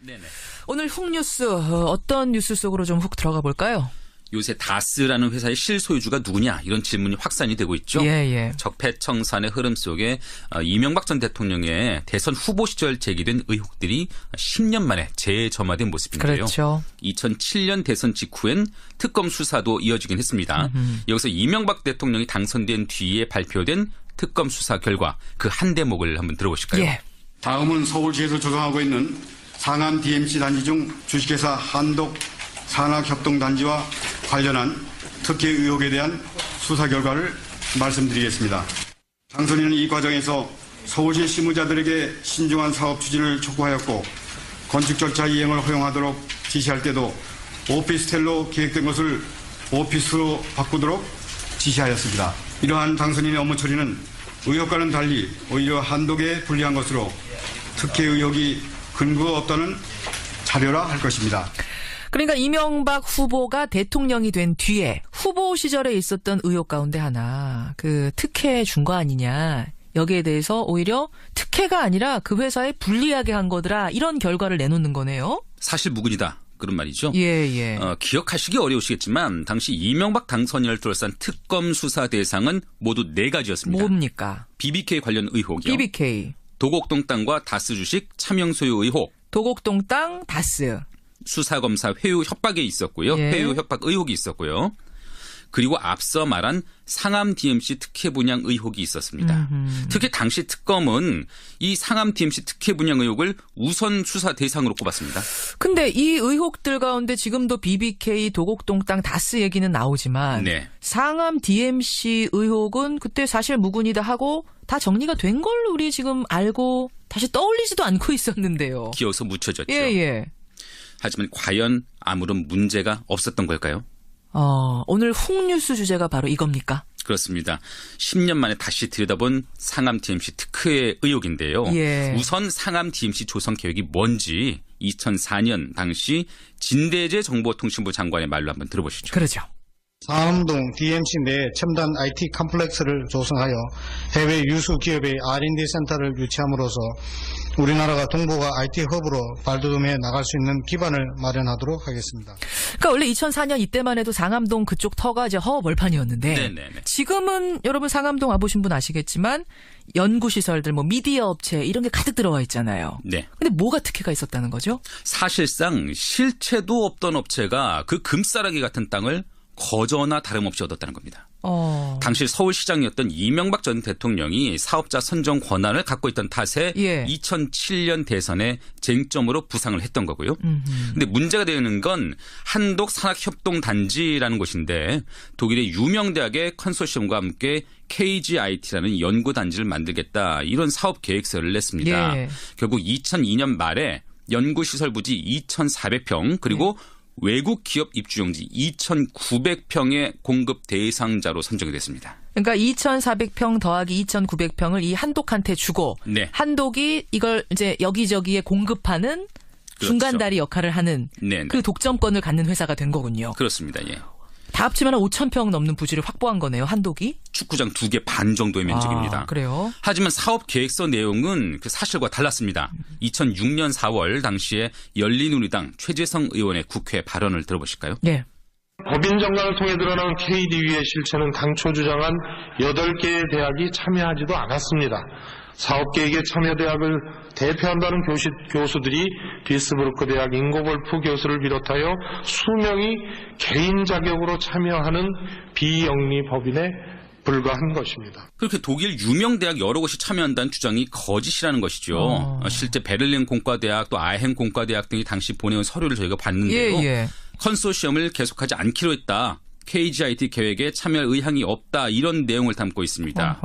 네네. 오늘 훅 뉴스 어떤 뉴스 속으로 좀 훅 들어가 볼까요? 요새 다스라는 회사의 실소유주가 누구냐 이런 질문이 확산이 되고 있죠. 예. 적폐청산의 흐름 속에 이명박 전 대통령의 대선 후보 시절 제기된 의혹들이 10년 만에 재점화된 모습인데요. 그렇죠. 2007년 대선 직후엔 특검 수사도 이어지긴 했습니다. 여기서 이명박 대통령이 당선된 뒤에 발표된 특검 수사 결과 그 한 대목을 한번 들어보실까요? 예. 다음은 서울시에서 조성하고 있는 상암 DMC 단지 중 주식회사 한독 산학협동단지와 관련한 특혜 의혹에 대한 수사 결과를 말씀드리겠습니다. 당선인은 이 과정에서 서울시 실무자들에게 신중한 사업 추진을 촉구하였고 건축 절차 이행을 허용하도록 지시할 때도 오피스텔로 계획된 것을 오피스로 바꾸도록 지시하였습니다. 이러한 당선인의 업무 처리는 의혹과는 달리 오히려 한독에 불리한 것으로 특혜 의혹이 근거 없다는 자료라 할 것입니다. 그러니까 이명박 후보가 대통령이 된 뒤에 후보 시절에 있었던 의혹 가운데 하나 그 특혜 준 거 아니냐. 여기에 대해서 오히려 특혜가 아니라 그 회사에 불리하게 한 거더라. 이런 결과를 내놓는 거네요. 사실 무근이다. 그런 말이죠. 예. 기억하시기 어려우시겠지만 당시 이명박 당선인을 둘러싼 특검 수사 대상은 모두 4가지였습니다. 뭡니까? BBK 관련 의혹이요. BBK. 도곡동 땅과 다스 주식 차명 소유 의혹. 도곡동 땅 다스. 수사검사 회유 협박에 있었고요. 예. 회유 협박 의혹이 있었고요. 그리고 앞서 말한 상암 DMC 특혜 분양 의혹이 있었습니다. 특히 당시 특검은 이 상암 DMC 특혜 분양 의혹을 우선 수사 대상으로 꼽았습니다. 근데 이 의혹들 가운데 지금도 BBK 도곡동 땅 다스 얘기는 나오지만 네. 상암 DMC 의혹은 그때 사실 무근이다 하고 다 정리가 된 걸 우리 지금 알고 다시 떠올리지도 않고 있었는데요. 기어서 묻혀졌죠. 예. 하지만 과연 아무런 문제가 없었던 걸까요? 오늘 훅 뉴스 주제가 바로 이겁니까? 그렇습니다. 10년 만에 다시 들여다본 상암 DMC 특혜의 의혹인데요. 예. 우선 상암 DMC 조성 계획이 뭔지 2004년 당시 진대재 정보통신부 장관의 말로 한번 들어보시죠. 그러죠. 상암동 DMC 내 첨단 IT 컴플렉스를 조성하여 해외 유수 기업의 R&D 센터를 유치함으로써 우리나라가 동북아 IT 허브로 발돋움해 나갈 수 있는 기반을 마련하도록 하겠습니다. 그러니까 원래 2004년 이때만 해도 상암동 그쪽 터가 이제 허벌판이었는데 네네네. 지금은 여러분 상암동 와보신 분 아시겠지만 연구시설들 뭐 미디어 업체 이런 게 가득 들어와 있잖아요. 네. 근데 뭐가 특혜가 있었다는 거죠? 사실상 실체도 없던 업체가 그 금싸라기 같은 땅을 거저나 다름없이 얻었다는 겁니다. 당시 서울시장이었던 이명박 전 대통령이 사업자 선정 권한을 갖고 있던 탓에 예. 2007년 대선에 쟁점으로 부상을 했던 거고요. 근데 문제가 되는 건 한독 산학협동단지라는 곳인데 독일의 유명 대학의 컨소시엄과 함께 KGIT라는 연구단지를 만들겠다 이런 사업 계획서를 냈습니다. 예. 결국 2002년 말에 연구시설 부지 2,400평 그리고 외국 기업 입주용지 2,900평의 공급 대상자로 선정이 됐습니다. 그러니까 2,400평 더하기 2,900평을 이 한독한테 주고 네. 한독이 이걸 이제 여기저기에 공급하는 그렇죠. 중간다리 역할을 하는 네네. 그 독점권을 갖는 회사가 된 거군요. 그렇습니다. 예. 다 합치면 5,000평 넘는 부지를 확보한 거네요. 한독이. 축구장 2개 반 정도의 면적입니다. 그래요? 하지만 사업 계획서 내용은 그 사실과 달랐습니다. 2006년 4월 당시에 열린우리당 최재성 의원의 국회 발언을 들어보실까요? 예. 법인 정관을 통해 드러난 KD위의 실체는 당초 주장한 8개의 대학이 참여하지도 않았습니다. 사업계획의 참여대학을 대표한다는 교수들이 비스부르크 대학 잉고볼프 교수를 비롯하여 수명이 개인 자격으로 참여하는 비영리 법인에 불과한 것입니다. 그렇게 독일 유명 대학 여러 곳이 참여한다는 주장이 거짓이라는 것이죠. 실제 베를린 공과대학 또 아헨 공과대학 등이 당시 보내온 서류를 저희가 봤는데요. 예. 컨소시엄을 계속하지 않기로 했다. KGIT 계획에 참여할 의향이 없다. 이런 내용을 담고 있습니다.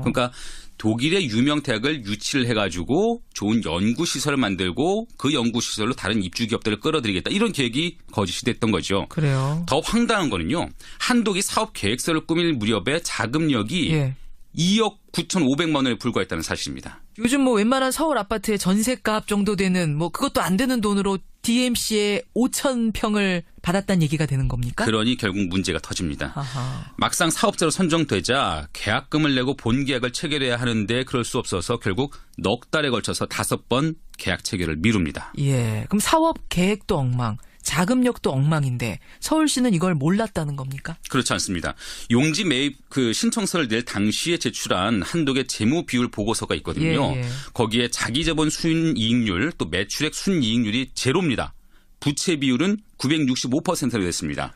그러니까 독일의 유명 대학을 유치를 해가지고 좋은 연구시설을 만들고 그 연구시설로 다른 입주기업들을 끌어들이겠다. 이런 계획이 거짓이 됐던 거죠. 그래요. 더 황당한 거는요. 한독이 사업 계획서를 꾸밀 무렵에 자금력이 예. 2억 9,500만 원에 불과했다는 사실입니다. 요즘 뭐 웬만한 서울 아파트의 전세값 정도 되는 뭐 그것도 안 되는 돈으로 DMC의 5,000평을 받았다는 얘기가 되는 겁니까? 그러니 결국 문제가 터집니다. 아하. 막상 사업자로 선정되자 계약금을 내고 본계약을 체결해야 하는데 그럴 수 없어서 결국 넉 달에 걸쳐서 5번 계약 체결을 미룹니다. 예. 그럼 사업 계획도 엉망, 자금력도 엉망인데 서울시는 이걸 몰랐다는 겁니까? 그렇지 않습니다. 용지 매입 신청서를 낼 당시에 제출한 한독의 재무 비율 보고서가 있거든요. 예, 예. 거기에 자기 자본 순이익률 또 매출액 순이익률이 제로입니다. 부채 비율은 965%로 됐습니다.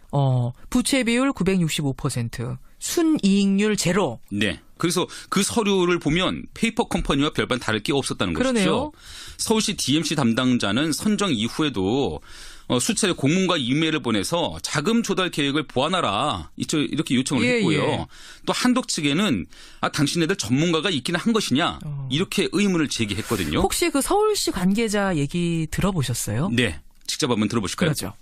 부채 비율 965%, 순이익률 제로. 네. 그래서 그 서류를 보면 페이퍼 컴퍼니와 별반 다를 게 없었다는 그러네요. 것이죠. 서울시 DMC 담당자는 선정 이후에도 수차례 공문과 이메일을 보내서 자금 조달 계획을 보완하라 이렇게 요청을 했고요. 예. 또 한독 측에는 당신네들 전문가가 있기는 한 것이냐 이렇게 의문을 제기했거든요. 혹시 그 서울시 관계자 얘기 들어보셨어요? 네. 직접 한번 들어보실까요? 그렇죠.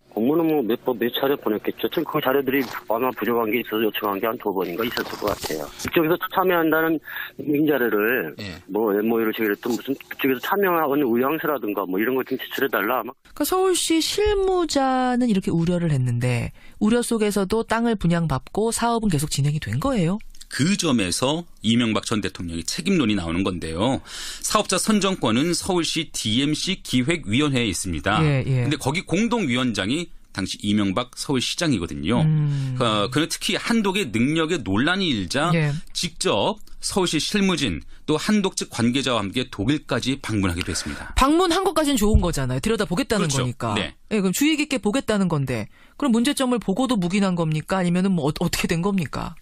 공문은 몇 차례 보냈겠죠. 좀 그 자료들이 아마 부족한 게 있어서 요청한 게 한 2번인가 있었을 것 같아요. 그쪽에서 참여한다는 인자료를 MOU를 체결했던 무슨 그쪽에서 참여하는 의향서라든가 이런 것 좀 제출해달라 아마. 그러니까 서울시 실무자는 이렇게 우려를 했는데 우려 속에서도 땅을 분양받고 사업은 계속 진행이 된 거예요? 그 점에서 이명박 전 대통령의 책임론이 나오는 건데요. 사업자 선정권은 서울시 DMC 기획위원회에 있습니다. 그런데 거기 공동위원장이 당시 이명박 서울시장이거든요. 그는 특히 한독의 능력에 논란이 일자 직접 서울시 실무진 또 한독 측 관계자와 함께 독일까지 방문하기도 했습니다. 방문한 것까지는 좋은 거잖아요. 들여다보겠다는 그렇죠. 거니까. 네. 그럼 주의 깊게 보겠다는 건데 그럼 문제점을 보고도 묵인한 겁니까? 아니면 어떻게 된 겁니까?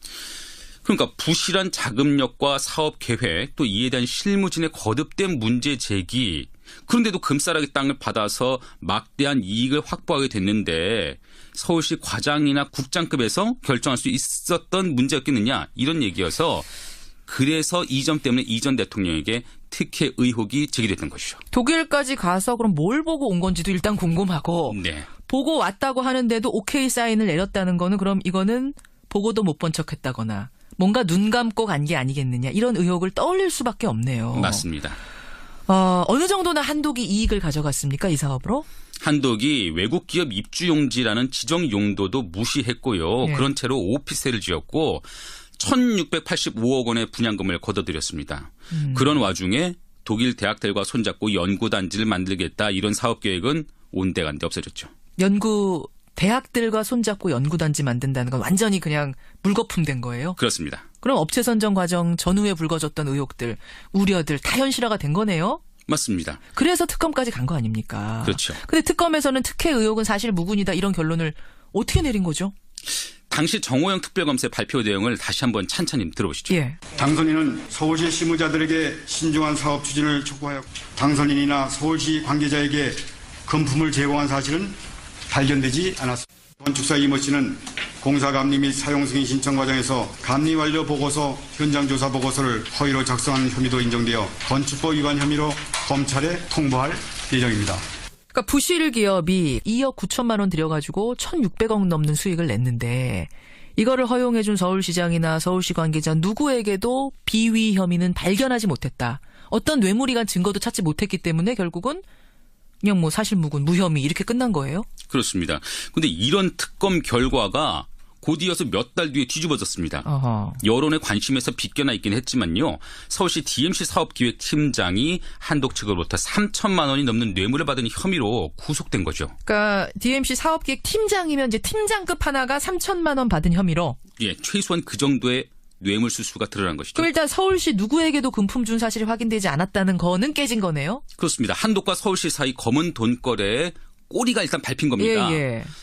그러니까 부실한 자금력과 사업 계획 또 이에 대한 실무진의 거듭된 문제 제기 그런데도 금싸라기 땅을 받아서 막대한 이익을 확보하게 됐는데 서울시 과장이나 국장급에서 결정할 수 있었던 문제였겠느냐 이런 얘기여서 그래서 이 점 때문에 이 전 대통령에게 특혜 의혹이 제기됐던 것이죠. 독일까지 가서 그럼 뭘 보고 온 건지도 일단 궁금하고 네. 보고 왔다고 하는데도 오케이 사인을 내렸다는 거는 그럼 이거는 보고도 못 본 척했다거나 뭔가 눈 감고 간 게 아니겠느냐 이런 의혹을 떠올릴 수밖에 없네요. 맞습니다. 어느 정도나 한독이 이익을 가져갔습니까? 이 사업으로? 한독이 외국 기업 입주 용지라는 지정 용도도 무시했고요. 그런 채로 오피스텔을 지었고 1,685억 원의 분양금을 걷어들였습니다. 그런 와중에 독일 대학들과 손잡고 연구단지를 만들겠다 이런 사업 계획은 온데간데 없어졌죠. 대학들과 손잡고 연구단지 만든다는 건 완전히 그냥 물거품 된 거예요? 그렇습니다. 그럼 업체 선정 과정 전후에 불거졌던 의혹들, 우려들 다 현실화가 된 거네요? 맞습니다. 그래서 특검까지 간 거 아닙니까? 그렇죠. 근데 특검에서는 특혜 의혹은 사실 무근이다 이런 결론을 어떻게 내린 거죠? 당시 정호영 특별검사의 발표 내용을 다시 한번 찬찬히 들어보시죠. 당선인은 서울시 실무자들에게 신중한 사업 추진을 촉구하여 당선인이나 서울시 관계자에게 금품을 제공한 사실은 발견되지 않았습니다. 건축사 이모 씨는 공사감리 및 사용승인 신청 과정에서 감리 완료 보고서, 현장조사 보고서를 허위로 작성한 혐의도 인정되어 건축법 위반 혐의로 검찰에 통보할 예정입니다. 그러니까 부실 기업이 2억 9천만 원 들여가지고 1,600억 넘는 수익을 냈는데 이거를 허용해준 서울시장이나 서울시 관계자 누구에게도 비위 혐의는 발견하지 못했다. 어떤 뇌물이 간 증거도 찾지 못했기 때문에 결국은 그냥 사실무근, 무혐의 이렇게 끝난 거예요? 그렇습니다. 그런데 이런 특검 결과가 곧이어서 몇 달 뒤에 뒤집어졌습니다. 여론의 관심에서 빗겨나 있긴 했지만요. 서울시 DMC 사업기획팀장이 한독 측으로부터 3천만 원이 넘는 뇌물을 받은 혐의로 구속된 거죠. 그러니까 DMC 사업기획팀장이면 이제 팀장급 하나가 3천만 원 받은 혐의로? 예, 최소한 그 정도의 뇌물 수수가 드러난 것이죠. 그럼 일단 서울시 누구에게도 금품 준 사실이 확인되지 않았다는 거는 깨진 거네요? 그렇습니다. 한독과 서울시 사이 검은 돈거래에 꼬리가 일단 밟힌 겁니다.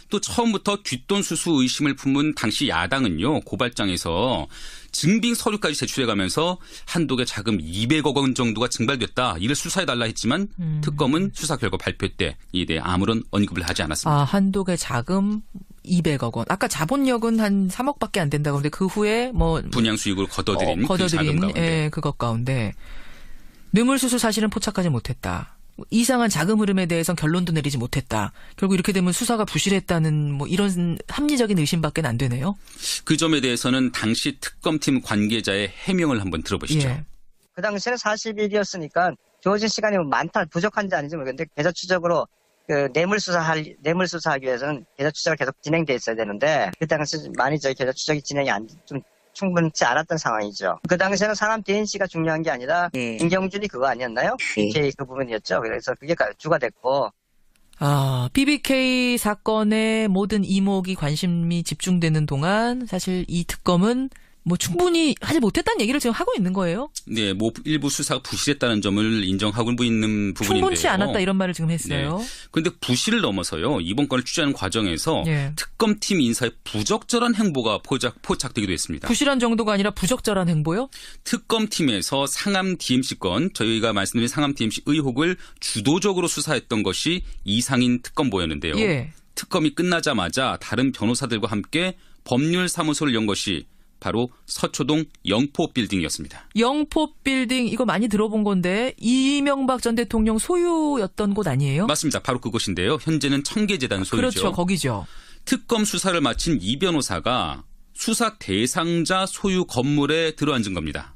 또 처음부터 뒷돈 수수 의심을 품은 당시 야당은요. 고발장에서 증빙 서류까지 제출해가면서 한독의 자금 200억 원 정도가 증발됐다. 이를 수사해달라 했지만 특검은 수사 결과 발표 때 이에 대해 아무런 언급을 하지 않았습니다. 한독의 자금 200억 원. 아까 자본력은 한 3억밖에 안 된다고 하는데 그 후에 분양 수익을 거둬들인 그 자금 가운데. 그것 가운데 뇌물수수 사실은 포착하지 못했다. 이상한 자금 흐름에 대해서는 결론도 내리지 못했다. 결국 이렇게 되면 수사가 부실했다는 이런 합리적인 의심밖에 안 되네요. 그 점에 대해서는 당시 특검팀 관계자의 해명을 한번 들어보시죠. 그 당시에는 40일이었으니까 주어진 시간이 많다 부족한지 아닌지 모르겠는데 계좌 추적으로 그 뇌물 수사하기 위해서는 계좌 추적을 계속 진행돼 있어야 되는데 그 당시 많이 저희 계좌 추적이 진행이 좀 충분치 않았던 상황이죠. 그 당시에는 상암 DNC가 중요한 게 아니라 김경준이 그거 아니었나요? BBK 그 부분이었죠. 그래서 그게 주가 됐고. BBK 사건에 모든 이목이 관심이 집중되는 동안 사실 이 특검은 뭐 충분히 하지 못했다는 얘기를 지금 하고 있는 거예요? 네, 뭐 일부 수사가 부실했다는 점을 인정하고 있는 부분인데요. 충분치 않았다 이런 말을 지금 했어요. 그런데 네. 부실을 넘어서요. 이번 건을 취재하는 과정에서 특검팀 인사의 부적절한 행보가 포착되기도 했습니다. 부실한 정도가 아니라 부적절한 행보요? 특검팀에서 상암 DMC 건, 저희가 말씀드린 상암 DMC 의혹을 주도적으로 수사했던 것이 이상인 특검보였는데요. 특검이 끝나자마자 다른 변호사들과 함께 법률사무소를 연 것이 바로 서초동 영포빌딩이었습니다. 영포빌딩 이거 많이 들어본 건데 이명박 전 대통령 소유였던 곳 아니에요? 맞습니다. 바로 그곳인데요. 현재는 청계재단 소유죠. 그렇죠. 거기죠. 특검 수사를 마친 이 변호사가 수사 대상자 소유 건물에 들어앉은 겁니다.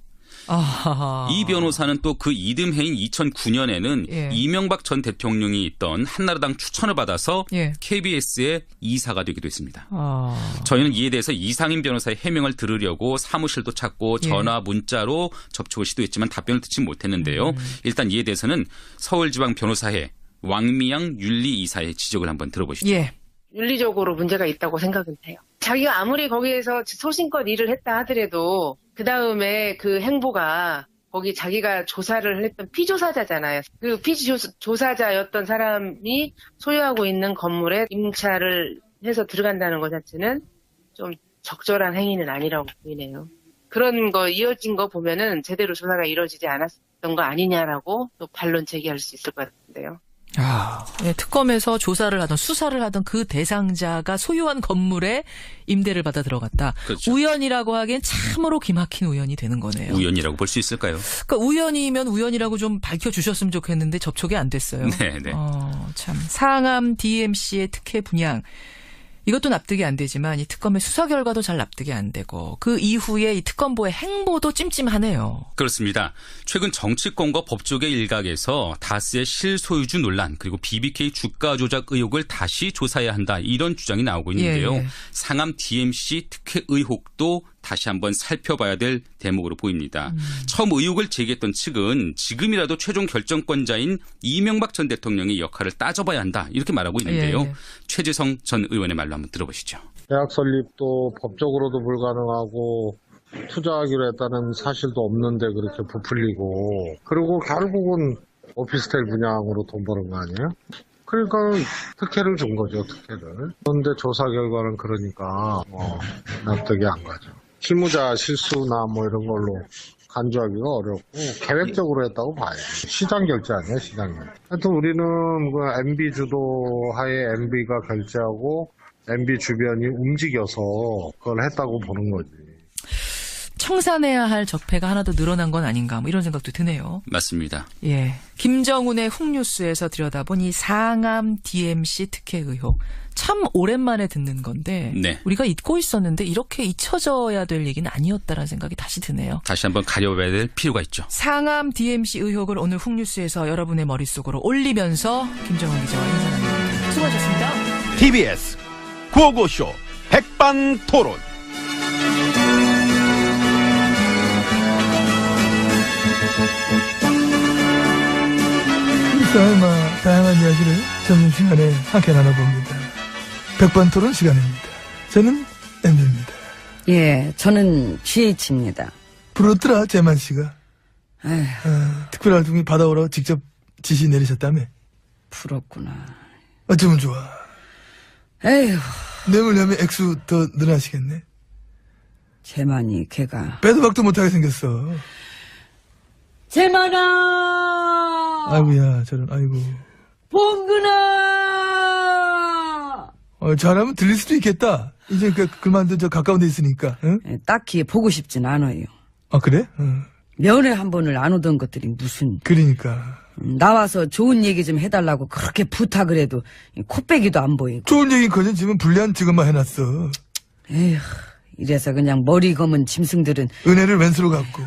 이 변호사는 또 그 이듬해인 2009년에는 이명박 전 대통령이 있던 한나라당 추천을 받아서 KBS의 이사가 되기도 했습니다. 저희는 이에 대해서 이상인 변호사의 해명을 들으려고 사무실도 찾고 전화 문자로 접촉을 시도했지만 답변을 듣지 못했는데요. 일단 이에 대해서는 서울지방변호사회 왕미양 윤리이사의 지적을 한번 들어보시죠. 윤리적으로 문제가 있다고 생각은 해요. 자기가 아무리 거기에서 소신껏 일을 했다 하더라도 그 다음에 그 행보가 거기 자기가 조사를 했던 피조사자잖아요. 그 피조사자였던 사람이 소유하고 있는 건물에 임차를 해서 들어간다는 것 자체는 좀 적절한 행위는 아니라고 보이네요. 그런 거 이어진 거 보면은 제대로 조사가 이루어지지 않았던 거 아니냐라고 또 반론 제기할 수 있을 것 같은데요. 특검에서 조사를 하던 수사를 하던 그 대상자가 소유한 건물에 임대를 받아 들어갔다. 그렇죠. 우연이라고 하기엔 참으로 기막힌 우연이 되는 거네요. 우연이라고 볼 수 있을까요? 그러니까 우연이면 우연이라고 좀 밝혀주셨으면 좋겠는데 접촉이 안 됐어요. 네네. 참 상암 DMC의 특혜 분양. 이것도 납득이 안 되지만 이 특검의 수사 결과도 잘 납득이 안 되고 그 이후에 이 특검보의 행보도 찜찜하네요. 그렇습니다. 최근 정치권과 법조계 일각에서 다스의 실소유주 논란 그리고 BBK 주가 조작 의혹을 다시 조사해야 한다 이런 주장이 나오고 있는데요. 상암 DMC 특혜 의혹도 다시 한번 살펴봐야 될 대목으로 보입니다. 처음 의혹을 제기했던 측은 지금이라도 최종 결정권자인 이명박 전 대통령의 역할을 따져봐야 한다 이렇게 말하고 있는데요. 최재성 전 의원의 말로 한번 들어보시죠. 계약 설립도 법적으로도 불가능하고 투자하기로 했다는 사실도 없는데 그렇게 부풀리고 그리고 결국은 오피스텔 분양으로 돈 버는 거 아니에요? 그러니까 특혜를 준 거죠, 특혜를. 그런데 조사 결과는 그러니까 납득이 안 가죠. 실무자 실수나 뭐 이런 걸로 간주하기가 어렵고 계획적으로 했다고 봐야죠. 시장 결제 아니에요, 시장 결제. 하여튼 우리는 그 MB 주도하에 MB가 결제하고 MB 주변이 움직여서 그걸 했다고 보는 거지. 청산해야 할 적폐가 하나 더 늘어난 건 아닌가 뭐 이런 생각도 드네요. 맞습니다. 김정은의 훅뉴스에서 들여다본 이 상암 DMC 특혜 의혹. 참 오랜만에 듣는 건데 우리가 잊고 있었는데 이렇게 잊혀져야 될 얘기는 아니었다라는 생각이 다시 드네요. 다시 한번 가려봐야 될 필요가 있죠. 상암 DMC 의혹을 오늘 훅뉴스에서 여러분의 머릿속으로 올리면서 김정은 기자와 인사 나눕니다. 수고하셨습니다. TBS 구호고쇼 백반토론. 일상의 다양한 이야기를 점심시간에 함께 나눠봅니다. 백반토론 시간입니다. 저는 MB입니다. 저는 GH입니다. 부럽더라 재만 씨가. 특별활동이 받아오라고 직접 지시 내리셨다며. 부럽구나. 어쩌면 좋아. 에휴. 뇌물려면 액수 더 늘어나시겠네. 재만이 걔가. 빼도 박도 못하게 생겼어. 재만아! 아이고야 저런 아이고. 봉근아! 잘하면 들릴 수도 있겠다. 이제 그만도 저 가까운 데 있으니까. 응? 딱히 보고 싶진 않아요. 아 그래? 면회 한 번을 안 오던 것들이 무슨. 그러니까. 나와서 좋은 얘기 좀 해달라고 그렇게 부탁을 해도 코빼기도 안 보이고. 좋은 얘기는 지금 불리한 직업만 해놨어. 에휴, 이래서 그냥 머리 검은 짐승들은. 은혜를 왼수로 갚고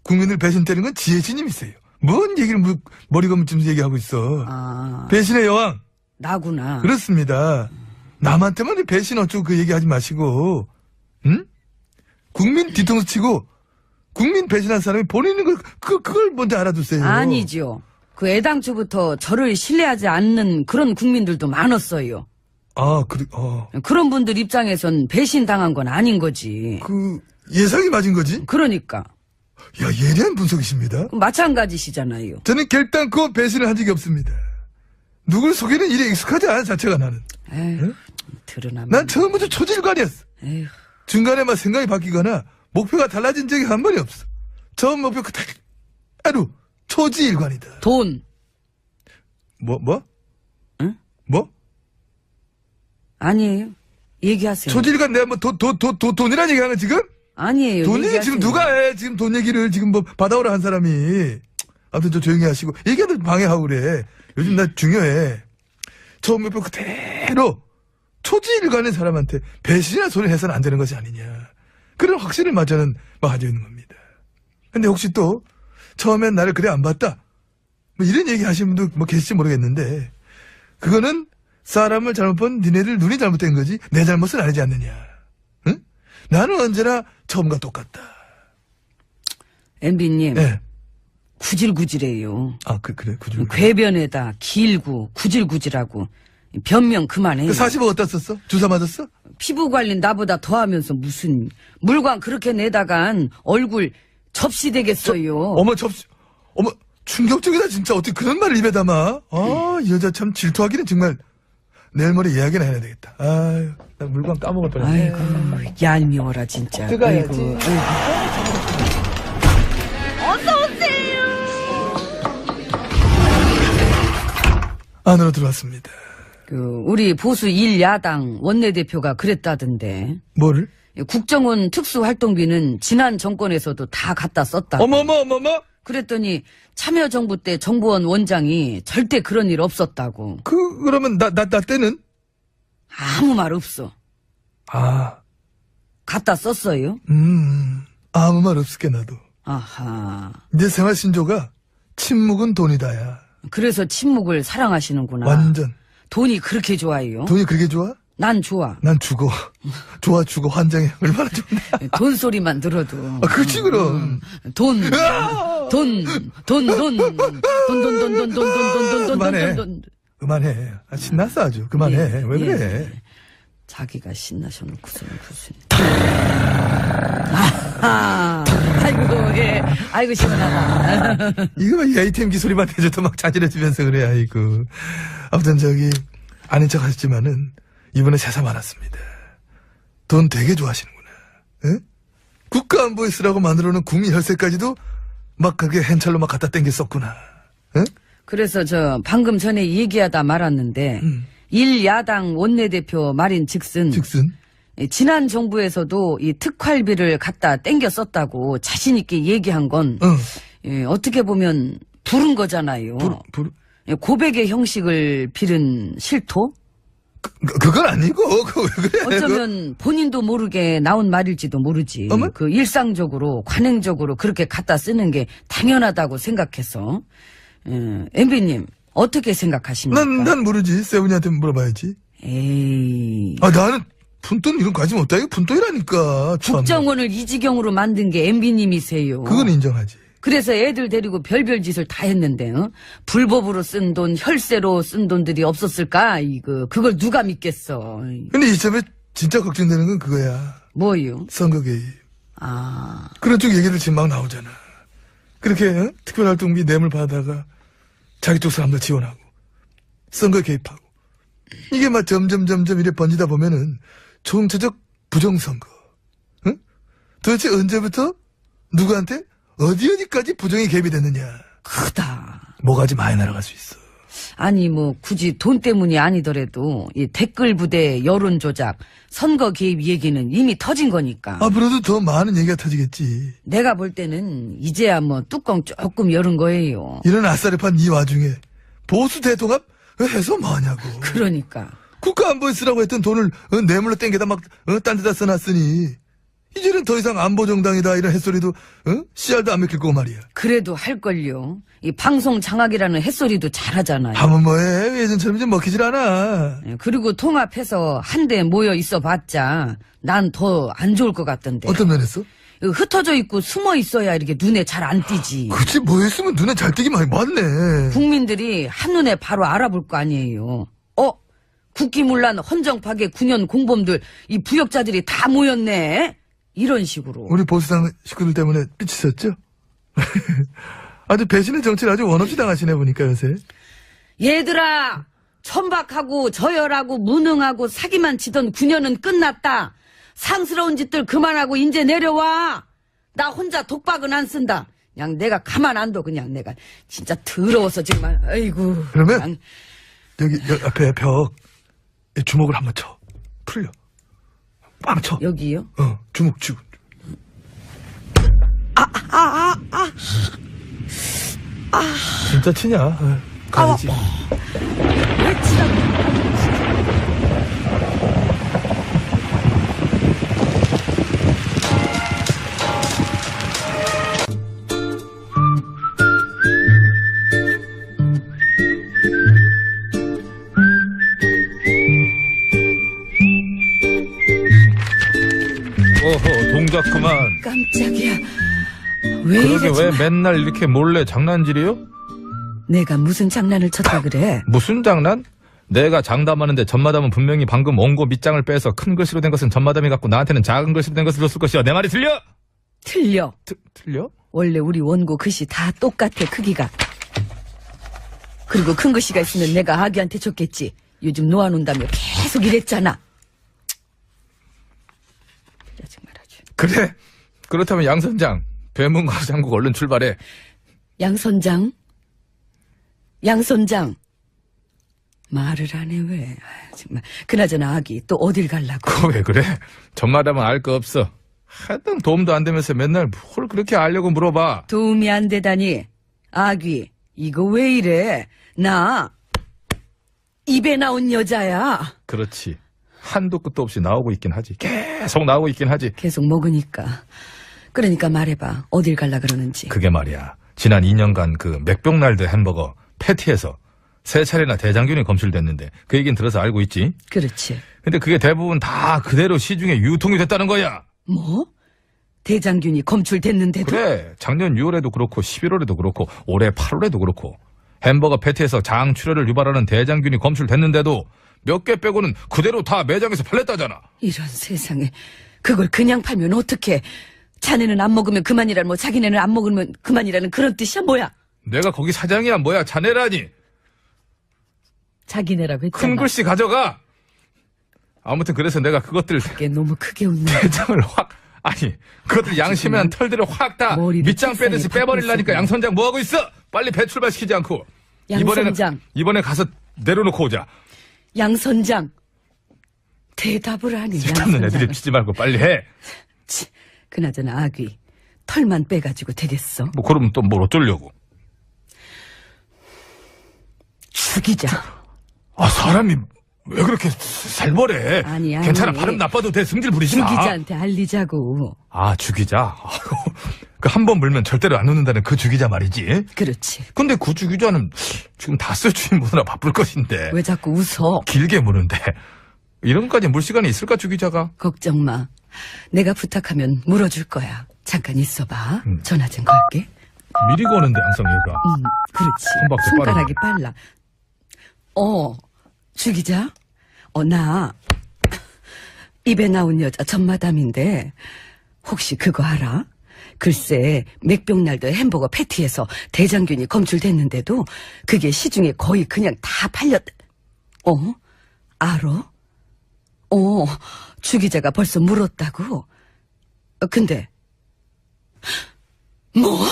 국민을 배신 때리는 건 지혜진님이세요. 뭔 얘기를 머리 검은 짐승 얘기하고 있어. 배신의 여왕 나구나. 그렇습니다. 남한테만 배신 어쩌고 그 얘기하지 마시고, 응? 국민 뒤통수 치고 국민 배신한 사람이 본인인 그걸 먼저 알아두세요. 아니죠. 그 애당초부터 저를 신뢰하지 않는 그런 국민들도 많았어요. 그런 분들 입장에선 배신당한 건 아닌 거지. 예상이 맞은 거지? 그러니까. 야, 예리한 분석이십니다. 마찬가지시잖아요. 저는 결단코 배신을 한 적이 없습니다. 누굴 속이는 일에 익숙하지 않은 자체가 나는. 에휴, 드러나면. 난 처음부터 초질관이었어. 에휴. 중간에 막 생각이 바뀌거나 목표가 달라진 적이 한 번이 없어. 처음 목표 그대로 초지일관이다. 돈. 뭐? 응? 뭐? 아니에요. 얘기하세요. 초지일관 내가 뭐 돈이란 얘기하는 거 지금? 아니에요. 돈 얘기 얘기하세요. 지금 누가 해? 지금 돈 얘기를 지금 뭐 받아오라 한 사람이. 아무튼 좀 조용히 하시고. 얘기하들 방해하고 그래. 요즘 나 중요해. 처음 목표 그대로 초지일관인 사람한테 배신이나 소리 해서는 안 되는 것이 아니냐. 그런 확신을 저는 가지고 있는 겁니다. 근데 혹시 또 처음엔 나를 그래 안 봤다. 뭐 이런 얘기 하시는 분도 계실지 모르겠는데 그거는 사람을 잘못 본 니네들 눈이 잘못된 거지 내 잘못은 아니지 않느냐. 응? 나는 언제나 처음과 똑같다. MB님. 네. 구질구질해요. 그래 구질. 궤변에다 길고 구질구질하고 변명 그만해요. 40억 어디다 썼어? 주사 맞았어? 피부 관리 나보다 더 하면서 무슨 물광 그렇게 내다간 얼굴 접시 되겠어요. 어머 충격적이다 진짜. 어떻게 그런 말을 입에 담아. 이 여자 참 질투하기는 정말 내일 모레 이야기나 해야 되겠다. 아유 나 물광 까먹을 뻔했네. 아이고 얄미워라 진짜. 들어가야지. 아이고. 안으로 들어왔습니다. 우리 보수 1야당 원내대표가 그랬다던데. 뭐를? 국정원 특수활동비는 지난 정권에서도 다 갖다 썼다고. 어머머. 그랬더니 참여정부 때 정보원 원장이 절대 그런 일 없었다고. 그러면 나 때는? 아무 말 없어. 갖다 썼어요? 아무 말 없을게 나도. 아하. 이제 생활신조가 침묵은 돈이다야. 그래서 침묵을 사랑하시는구나. 완전. 돈이 그렇게 좋아요? 돈이 그렇게 좋아? 난 좋아. 난 죽어. 죽어 환장해. 얼마나 좋네. 돈 소리만 들어도. 그렇지 그럼. 돈. 그만해. 신났어 아주. 그만해. 왜 그래? 자기가 신나서 놓고서는 무슨. 아이고 시원하다. 이거 막 ATM기 소리만 해줘도 막 자지러지면서 그래. 아이고. 아무튼 아닌 척 하셨지만은 이번에 세사 많았습니다. 돈 되게 좋아하시는구나. 에? 국가안보에 쓰라고 만들어놓은 국민 혈세까지도 막 그렇게 hen찰로 막 갖다 땡겨 썼구나. 에? 그래서 방금 전에 얘기하다 말았는데 1야당 원내대표 말인 즉슨 지난 정부에서도 이 특활비를 갖다 땡겨 썼다고 자신 있게 얘기한 건 어떻게 보면 부른 거잖아요. 고백의 형식을 빌은 실토? 그건 아니고 왜 그래? 어쩌면 본인도 모르게 나온 말일지도 모르지. 어머? 일상적으로 관행적으로 그렇게 갖다 쓰는 게 당연하다고 생각해서. MB님 어떻게 생각하십니까? 난 모르지. 세훈이한테 물어봐야지. 에이. 나는 푼돈 이런 관심 없다. 이거 푼돈이라니까. 국정원을 이 지경으로 만든 게 MB님이세요. 그건 인정하지. 그래서 애들 데리고 별별 짓을 다 했는데 불법으로 쓴 돈, 혈세로 쓴 돈들이 없었을까? 그걸 누가 믿겠어. 근데 이 점에 진짜 걱정되는 건 그거야. 뭐요? 선거 개입. 그런 쪽 얘기들 지금 막 나오잖아. 그렇게 특별활동비 뇌물 받아다가 자기 쪽 사람들 지원하고 선거 개입하고 이게 막 점점 이래 번지다 보면은 총체적 부정선거. 응? 도대체 언제부터 누구한테 어디까지 부정이 개입이 됐느냐. 크다. 뭐가지 많이 날아갈 수 있어. 아니 굳이 돈 때문이 아니더라도 이 댓글 부대 여론 조작 선거 개입 얘기는 이미 터진 거니까. 앞으로도 더 많은 얘기가 터지겠지. 내가 볼 때는 이제야 뚜껑 조금 열은 거예요. 이런 아싸리판 이 와중에 보수 대통합 해서 뭐하냐고. 그러니까 국가안보에 쓰라고 했던 돈을 뇌물로 땡겨다 막 딴 데다 써놨으니 이제는 더 이상 안보정당이다 이런 햇소리도 씨알도 안 맥힐 거고 말이야. 그래도 할걸요. 이 방송 장악이라는 햇소리도 잘하잖아요. 하면 뭐해. 예전처럼 좀 먹히질 않아. 그리고 통합해서 한데 모여 있어봤자 난 더 안 좋을 것 같던데. 어떤 면에서? 흩어져 있고 숨어 있어야 이렇게 눈에 잘 안 띄지. 그치, 뭐 했으면 눈에 잘 띄기 많이 맞네. 국민들이 한눈에 바로 알아볼 거 아니에요. 국기문란 헌정파괴 9년 공범들 이 부역자들이 다 모였네. 이런 식으로. 우리 보수당 식구들 때문에 삐치셨죠? 아주 배신의 정치를 아주 원없이 당하시네 보니까 요새. 얘들아, 천박하고 저열하고 무능하고 사기만 치던 9년은 끝났다. 상스러운 짓들 그만하고 이제 내려와. 나 혼자 독박은 안 쓴다. 그냥 내가 가만 안 둬. 그냥 내가 진짜 더러워서 정말. 아이고. 그러면 여기 앞에 벽 주먹을 한번 쳐. 풀려. 빵 쳐. 여기요? 주먹. 진짜 치냐? 가야지. 왜 치라고? 어허, 동작 그만. 깜짝이야. 왜 그러게 이래, 왜 정말. 맨날 이렇게 몰래 장난질이요? 내가 무슨 장난을 쳤다 그래? 무슨 장난? 내가 장담하는데 전마담은 분명히 방금 원고 밑장을 빼서 큰 글씨로 된 것은 전마담이 갖고 나한테는 작은 글씨로 된 것을 줬을 것이야. 내 말이 틀려? 틀려. 틀려? 원래 우리 원고 글씨 다 똑같아, 크기가. 그리고 큰 글씨가 있으면 내가 아기한테 줬겠지. 요즘 놓아놓는다며 계속 이랬잖아. 짜증나 아주. 그래. 그렇다면 양 선장, 배문과 장국 얼른 출발해. 양 선장? 양 선장. 말을 안 해, 왜. 정말. 그나저나 아기 또 어딜 갈라고. 그거 왜 그래? 전마담은 알 거 없어. 하여튼 도움도 안 되면서 맨날 뭘 그렇게 알려고 물어봐. 도움이 안 되다니. 아기, 이거 왜 이래? 나 입에 나온 여자야. 그렇지. 한도 끝도 없이 나오고 있긴 하지. 계속 나오고 있긴 하지. 계속 먹으니까. 그러니까 말해봐. 어딜 갈라 그러는지. 그게 말이야. 지난 2년간 그 맥병날드 햄버거 패티에서 3차례나 대장균이 검출됐는데 그 얘기는 들어서 알고 있지? 그렇지. 근데 그게 대부분 다 그대로 시중에 유통이 됐다는 거야. 뭐? 대장균이 검출됐는데도? 그래. 작년 6월에도 그렇고 11월에도 그렇고 올해 8월에도 그렇고 햄버거 패티에서 장출혈을 유발하는 대장균이 검출됐는데도 몇 개 빼고는 그대로 다 매장에서 팔렸다잖아. 이런 세상에. 그걸 그냥 팔면 어떡해. 자네는 안 먹으면 그만이라는, 뭐 자기네는 안 먹으면 그만이라는 그런 뜻이야 뭐야? 내가 거기 사장이야 뭐야. 자네라니. 자기네라고 했잖아. 큰 글씨 가져가. 아무튼 그래서 내가 그것들 그게 너무 크게 웃네. 대장을 확 아니 그것들 양심한 털들을 확 다 밑장 빼듯이 빼버리려니까 양 선장 뭐하고 있어? 빨리 배 출발시키지 않고. 양 선장. 이번에 가서 내려놓고 오자. 양 선장. 대답을 하니. 쓸데없는 애들이 치지 말고 빨리 해. 그나저나 아귀 털만 빼가지고 되겠어? 뭐 그러면 또 뭘 어쩌려고. 죽이자. 아 사람이 왜 그렇게 살벌해. 아니. 괜찮아. 발음 나빠도 돼. 승질 부리지 마. 주기자한테 알리자고. 아 주기자. 그 한 번 물면 절대로 안 웃는다는 그 주기자 말이지. 그렇지. 근데 근데 그 주기자는 지금 다스 주인 보느라 바쁠 것인데. 왜 자꾸 웃어? 길게 무는데. 이런 것까지 물 시간이 있을까 주기자가? 걱정 마. 내가 부탁하면 물어줄 거야. 잠깐 있어봐. 전화 좀 걸게. 미리 거는데 항상 얘가. 그렇지. 손박질 손가락이 빨라. 주기자? 나 입에 나온 여자 전마담인데 혹시 그거 알아? 글쎄 맥병날드 햄버거 패티에서 대장균이 검출됐는데도 그게 시중에 거의 그냥 다 팔렸... 알아? 주기자가 벌써 물었다고? 근데 뭐?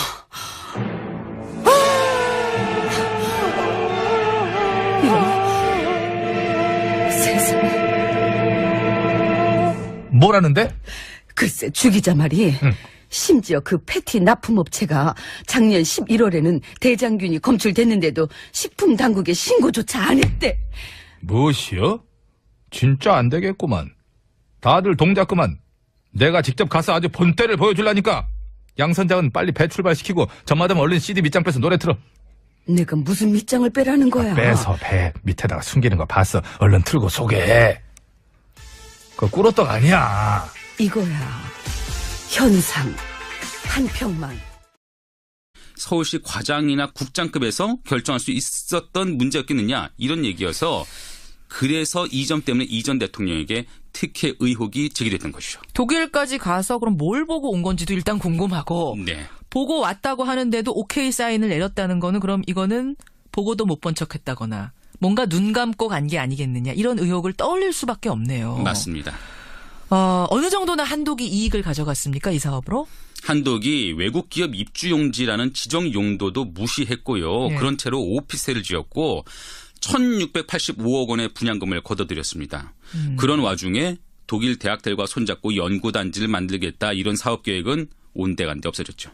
이런 세상에. 뭐라는데? 글쎄 주기자 말이 심지어 그 패티 납품업체가 작년 11월에는 대장균이 검출됐는데도 식품당국에 신고조차 안 했대. 무엇이요? 진짜 안 되겠구만. 다들 동작 그만. 내가 직접 가서 아주 본때를 보여줄라니까. 양 선장은 빨리 배 출발시키고 전마담 얼른 CD 밑장 빼서 노래 틀어. 내가 무슨 밑장을 빼라는 거야? 빼서 배 밑에다가 숨기는 거 봤어. 얼른 틀고 소개해. 그거 꿀어떡 아니야. 이거야. 현상. 한 평만. 서울시 과장이나 국장급에서 결정할 수 있었던 문제였겠느냐 이런 얘기여서 그래서 이 점 때문에 이 전 대통령에게 특혜 의혹이 제기됐던 것이죠. 독일까지 가서 그럼 뭘 보고 온 건지도 일단 궁금하고 네. 보고 왔다고 하는데도 오케이 사인을 내렸다는 거는 그럼 이거는 보고도 못 본 척했다거나 뭔가 눈 감고 간 게 아니겠느냐 이런 의혹을 떠올릴 수밖에 없네요. 맞습니다. 어느 정도나 한독이 이익을 가져갔습니까? 이 사업으로? 한독이 외국 기업 입주 용지라는 지정 용도도 무시했고요. 네. 그런 채로 오피스텔을 지었고 1,685억 원의 분양금을 걷어들였습니다. 그런 와중에 독일 대학들과 손잡고 연구단지를 만들겠다 이런 사업 계획은 온데간데 없어졌죠.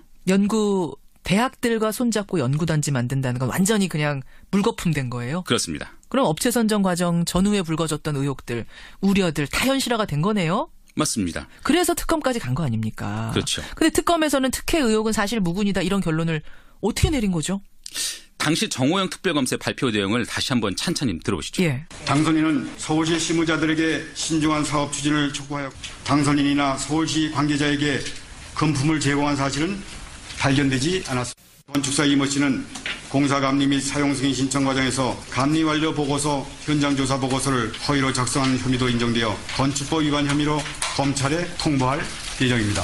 대학들과 손잡고 연구단지 만든다는 건 완전히 그냥 물거품 된 거예요? 그렇습니다. 그럼 업체 선정 과정 전후에 불거졌던 의혹들, 우려들 다 현실화가 된 거네요? 맞습니다. 그래서 특검까지 간 거 아닙니까? 그렇죠. 근데 특검에서는 특혜 의혹은 사실 무근이다 이런 결론을 어떻게 내린 거죠? 당시 정호영 특별검사의 발표 내용을 다시 한번 찬찬히 들어보시죠. 예. 당선인은 서울시 실무자들에게 신중한 사업 추진을 촉구하였고 당선인이나 서울시 관계자에게 금품을 제공한 사실은 발견되지 않았습니다. 건축사 이모 씨는 공사감리 및 사용승인 신청 과정에서 감리 완료 보고서, 현장조사 보고서를 허위로 작성한 혐의도 인정되어 건축법 위반 혐의로 검찰에 통보할 예정입니다.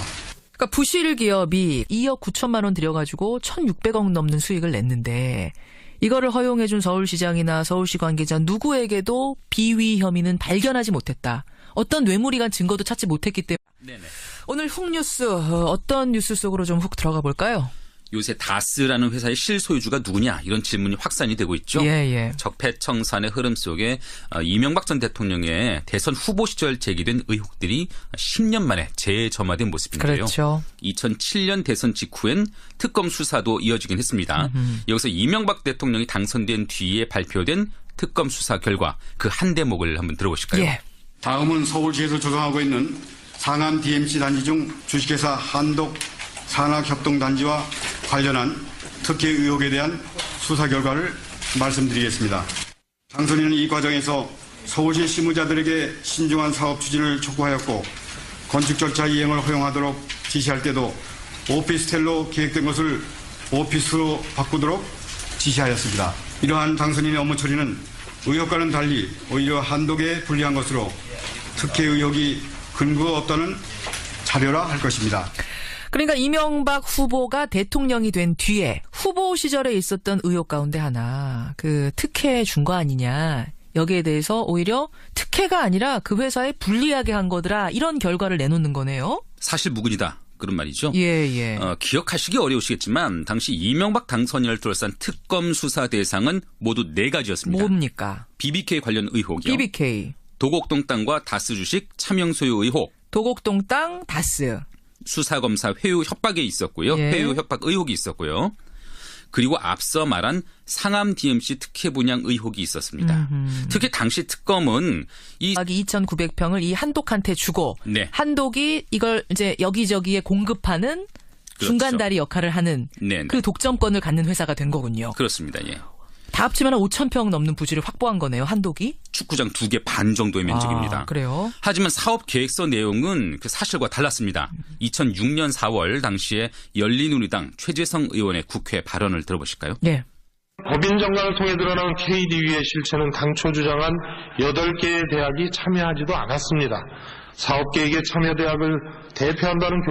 그러니까 부실 기업이 2억 9천만 원 들여가지고 1,600억 넘는 수익을 냈는데 이거를 허용해준 서울시장이나 서울시 관계자 누구에게도 비위 혐의는 발견하지 못했다. 어떤 뇌물이간 증거도 찾지 못했기 때문에 네네. 오늘 훅 뉴스 어떤 뉴스 속으로 좀 훅 들어가 볼까요? 요새 다스라는 회사의 실소유주가 누구냐 이런 질문이 확산이 되고 있죠. 예. 적폐청산의 흐름 속에 이명박 전 대통령의 대선 후보 시절 제기된 의혹들이 10년 만에 재점화된 모습인데요. 그렇죠. 2007년 대선 직후엔 특검 수사도 이어지긴 했습니다. 여기서 이명박 대통령이 당선된 뒤에 발표된 특검 수사 결과 그 한 대목을 한번 들어보실까요? 예. 다음은 서울시에서 조성하고 있는 상암 DMC 단지 중 주식회사 한독 산학협동단지와 관련한 특혜 의혹에 대한 수사 결과를 말씀드리겠습니다. 당선인은 이 과정에서 서울시 실무자들에게 신중한 사업 추진을 촉구하였고 건축 절차 이행을 허용하도록 지시할 때도 오피스텔로 계획된 것을 오피스로 바꾸도록 지시하였습니다. 이러한 당선인의 업무 처리는 의혹과는 달리 오히려 한독에 불리한 것으로 특혜 의혹이 근거 없다는 자료라 할 것입니다. 그러니까 이명박 후보가 대통령이 된 뒤에 후보 시절에 있었던 의혹 가운데 하나 그 특혜 준 거 아니냐. 여기에 대해서 오히려 특혜가 아니라 그 회사에 불리하게 한 거더라. 이런 결과를 내놓는 거네요. 사실 무근이다. 그런 말이죠. 예. 기억하시기 어려우시겠지만 당시 이명박 당선인을 둘러싼 특검 수사 대상은 모두 4가지였습니다. 뭡니까? BBK 관련 의혹이요. BBK. 도곡동 땅과 다스 주식 차명 소유 의혹. 도곡동 땅 다스. 수사검사 회유 협박에 있었고요. 예. 회유 협박 의혹이 있었고요. 그리고 앞서 말한 상암 DMC 특혜 분양 의혹이 있었습니다. 특히 당시 특검은 이 2,900평을 이 한독한테 주고 네. 한독이 이걸 이제 여기저기에 공급하는 그렇죠. 중간다리 역할을 하는 네네. 그 독점권을 갖는 회사가 된 거군요. 그렇습니다. 예. 다 합치면 5,000평 넘는 부지를 확보한 거네요. 한독이. 축구장 2개 반 정도의 면적입니다. 그래요? 하지만 사업 계획서 내용은 그 사실과 달랐습니다. 2006년 4월 당시에 열린우리당 최재성 의원의 국회 발언을 들어보실까요? 네. 법인 정관을 통해 드러난 KD위의 실체는 당초 주장한 8개의 대학이 참여하지도 않았습니다. 사업계획에 참여대학을 대표한다는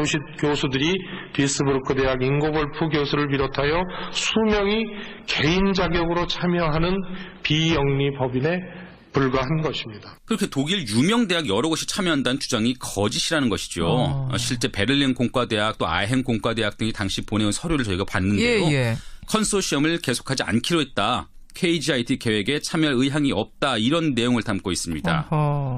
교수들이 비스부르크 대학 잉고볼프 교수를 비롯하여 수명이 개인 자격으로 참여하는 비영리 법인에 불과한 것입니다. 그렇게 독일 유명 대학 여러 곳이 참여한다는 주장이 거짓이라는 것이죠. 실제 베를린 공과대학 또 아헨 공과대학 등이 당시 보내온 서류를 저희가 봤는데요. 예. 컨소시엄을 계속하지 않기로 했다. KGIT 계획에 참여할 의향이 없다. 이런 내용을 담고 있습니다.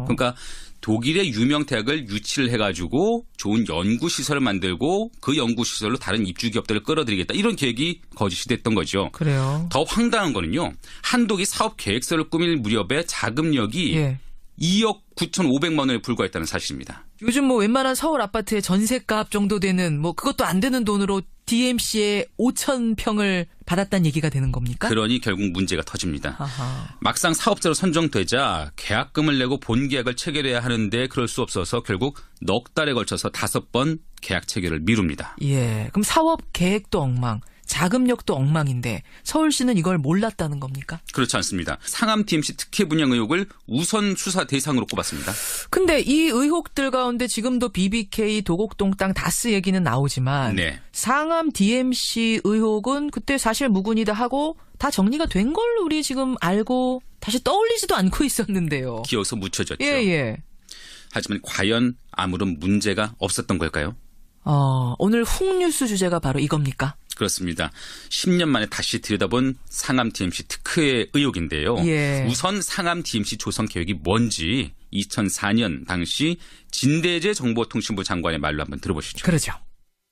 그러니까 독일의 유명 대학을 유치를 해가지고 좋은 연구시설을 만들고 그 연구시설로 다른 입주기업들을 끌어들이겠다. 이런 계획이 거짓이 됐던 거죠. 그래요. 더 황당한 거는요. 한독이 사업 계획서를 꾸밀 무렵에 자금력이 2억 9,500만 원에 불과했다는 사실입니다. 요즘 뭐 웬만한 서울 아파트의 전세값 정도 되는 뭐 그것도 안 되는 돈으로 DMC의 5,000평을 받았다는 얘기가 되는 겁니까? 그러니 결국 문제가 터집니다. 아하. 막상 사업자로 선정되자 계약금을 내고 본계약을 체결해야 하는데 그럴 수 없어서 결국 넉 달에 걸쳐서 5번 계약 체결을 미룹니다. 예. 그럼 사업 계획도 엉망, 자금력도 엉망인데 서울시는 이걸 몰랐다는 겁니까? 그렇지 않습니다. 상암 DMC 특혜 분양 의혹을 우선 수사 대상으로 꼽았습니다. 근데 이 의혹들 가운데 지금도 BBK, 도곡동 땅 다스 얘기는 나오지만 네. 상암 DMC 의혹은 그때 사실 무근이다 하고 다 정리가 된 걸로 우리 지금 알고 다시 떠올리지도 않고 있었는데요. 기어서 묻혀졌죠. 예. 하지만 과연 아무런 문제가 없었던 걸까요? 오늘 훅뉴스 주제가 바로 이겁니까? 그렇습니다. 10년 만에 다시 들여다본 상암 DMC 특혜의 의혹인데요. 예. 우선 상암 DMC 조성 계획이 뭔지 2004년 당시 진대재 정보통신부 장관의 말로 한번 들어보시죠. 그러죠.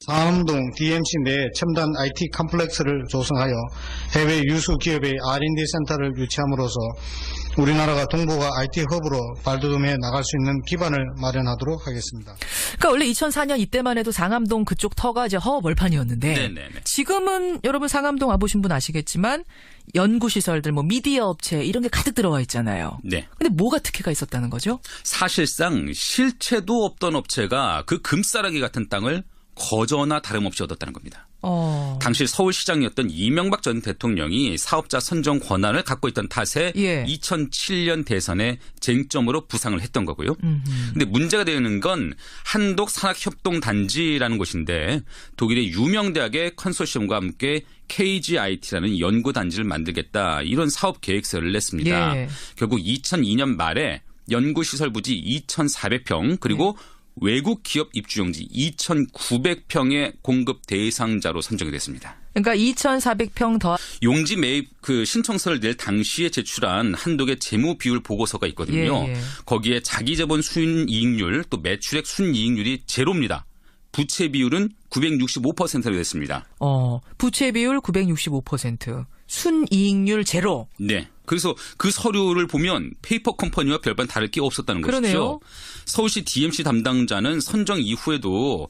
상암동 DMC 내 첨단 IT 컴플렉스를 조성하여 해외 유수 기업의 R&D 센터를 유치함으로써 우리나라가 동북아 IT 허브로 발돋움해 나갈 수 있는 기반을 마련하도록 하겠습니다. 그러니까 원래 2004년 이때만 해도 상암동 그쪽 터가 이제 허벌판이었는데 네네네. 지금은 여러분 상암동 와보신 분 아시겠지만 연구시설들, 뭐 미디어 업체 이런 게 가득 들어와 있잖아요. 네. 근데 뭐가 특혜가 있었다는 거죠? 사실상 실체도 없던 업체가 그 금싸라기 같은 땅을 거저나 다름없이 얻었다는 겁니다. 당시 서울시장이었던 이명박 전 대통령이 사업자 선정 권한을 갖고 있던 탓에 2007년 대선에 쟁점으로 부상을 했던 거고요. 근데 문제가 되는 건 한독 산학협동단지라는 곳인데 독일의 유명 대학의 컨소시엄과 함께 KGIT라는 연구단지를 만들겠다 이런 사업 계획서를 냈습니다. 예. 결국 2002년 말에 연구시설 부지 2,400평 그리고 외국 기업 입주용지 2,900평의 공급 대상자로 선정이 됐습니다. 그러니까 2,400평 더 용지 매입 그 신청서를 낼 당시에 제출한 한독의 재무 비율 보고서가 있거든요. 예. 거기에 자기 자본 순이익률 또 매출액 순이익률이 제로입니다. 부채 비율은 965%로 됐습니다. 부채 비율 965%, 순이익률 제로. 네. 그래서 그 서류를 보면 페이퍼 컴퍼니와 별반 다를 게 없었다는 그러네요. 것이죠. 서울시 DMC 담당자는 선정 이후에도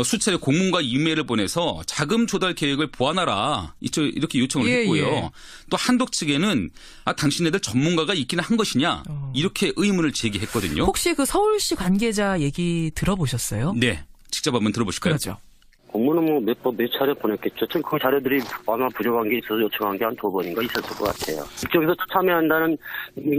수차례 공문과 이메일을 보내서 자금 조달 계획을 보완하라 이렇게 요청을 했고요. 또 한독 측에는 당신네들 전문가가 있기는 한 것이냐 이렇게 의문을 제기했거든요. 혹시 그 서울시 관계자 얘기 들어보셨어요? 네. 직접 한번 들어보실까요? 그렇죠. 공문은 뭐 몇 차례 보냈겠죠. 전 그 자료들이 아마 부족한 게 있어서 요청한 게 한 2번인가 있었을 것 같아요. 그쪽에서 참여한다는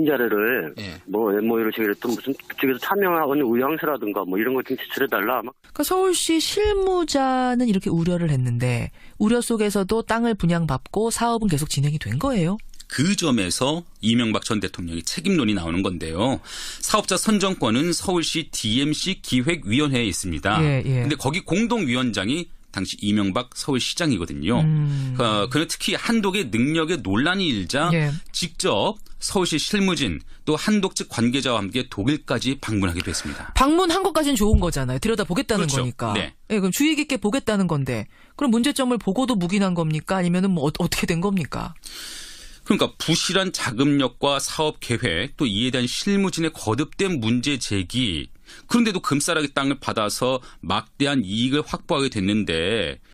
자료를 뭐 MOU를 제기했던 무슨 그쪽에서 참여하는 의향서라든가 뭐 이런 걸 좀 제출해달라 아마. 그러니까 서울시 실무자는 이렇게 우려를 했는데 우려 속에서도 땅을 분양받고 사업은 계속 진행이 된 거예요? 그 점에서 이명박 전 대통령이 책임론이 나오는 건데요. 사업자 선정권은 서울시 DMC 기획위원회에 있습니다. 그런데 거기 공동위원장이 당시 이명박 서울시장이거든요. 그는 특히 한독의 능력에 논란이 일자 직접 서울시 실무진 또 한독 측 관계자와 함께 독일까지 방문하기도 했습니다. 방문한 것까지는 좋은 거잖아요. 들여다보겠다는 그렇죠. 거니까. 네. 그럼 주의 깊게 보겠다는 건데 그럼 문제점을 보고도 묵인한 겁니까? 아니면 뭐 어떻게 된 겁니까? 그러니까 부실한 자금력과 사업 계획 또 이에 대한 실무진의 거듭된 문제 제기 그런데도 금싸라기 땅을 받아서 막대한 이익을 확보하게 됐는데